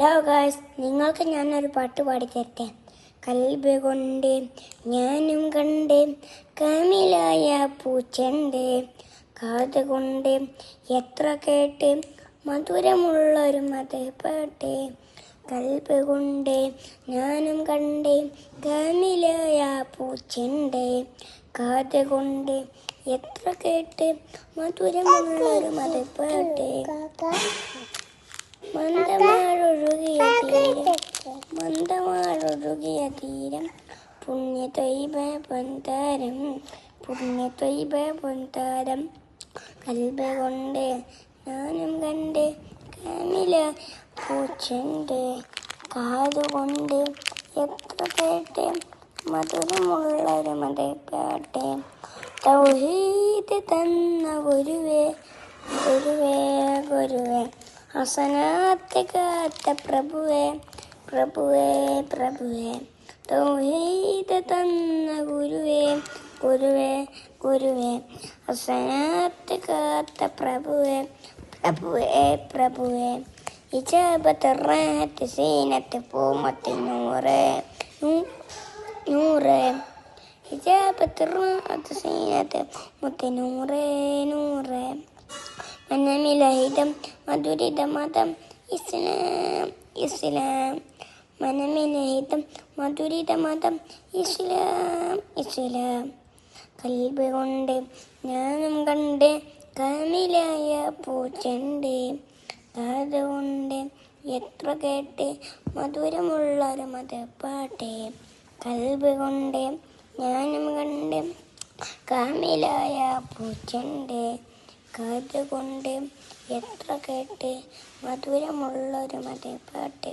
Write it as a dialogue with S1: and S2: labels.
S1: Hello guys, നിങ്ങൾക്ക് ഞാനൊരു പാട്ട് പാടിത്തരട്ടെ. കൽബ് കൊണ്ട് ഞാനും കണ്ട് കമിലായ പൂച്ചണ്ട്, കാത് കൊണ്ട് എത്ര കേട്ട് മധുരമുള്ളൊരു മതപ്പാട്ട്. കൽബ് കൊണ്ട് ഞാനും കണ്ട് കമിലായ പൂച്ചണ്ട്, കാത് കൊണ്ട് എത്ര കേട്ട് മധുരമുള്ളൊരു മതപ്പാട്ട്. മന്ദമാരൊഴുകിയ തീരം പുണ്യത്വൈബ പൊന്താരം. കൽബ് കൊണ്ട് ഞാനും കണ്ട് കമില പൂച്ചണ്ട്, കാതുകൊണ്ട് എത്ര കേട്ട് മധുരമുള്ളൊരു മതപ്പാട്ട്. തൗഹീദ് തന്ന ഗുരുവേ ഗുരുവേ ഗുരുവേ, ഹസനാത്ത് കാത്ത പ്രഭുവേ പ്രഭുവേ പ്രഭുവേ. തൗഹീദ് തന്ന ഗുരുവേ ഗുരുവേ ഗുരുവേ, ഹസനാത്ത് കാത്ത പ്രഭുവേ പ്രഭുവേ പ്രഭുവേ. ഇജാബത്ത് റാഹത്ത് സീനത്ത് പൂമത്ത് നൂറ് നൂറ്. ഇജാബത്ത് റാഹത്ത് സീനത്ത് മുത്ത് നൂറ് നൂറ്. മനമിലഹിതം മധുരിത മതം ഇസ്ലാം ഇസ്ലാം. മനമിലഹിതം മധുരിത മതം ഇസ്ലാം ഇസ്ലാം. കൽബ് കൊണ്ട് ഞാനും കണ്ട് കമിലായ പൂച്ചണ്ട്, അതുകൊണ്ട് എത്ര കേട്ട് മധുരമുള്ളൊരു മതപ്പാട്ട്. കൽബ് കൊണ്ട് ഞാനും കണ്ട് കമിലായ പൂച്ചണ്ട്, കാതുകൊണ്ട് എത്ര കേട്ട് മധുരമുള്ളൊരു മതപ്പാട്ട്.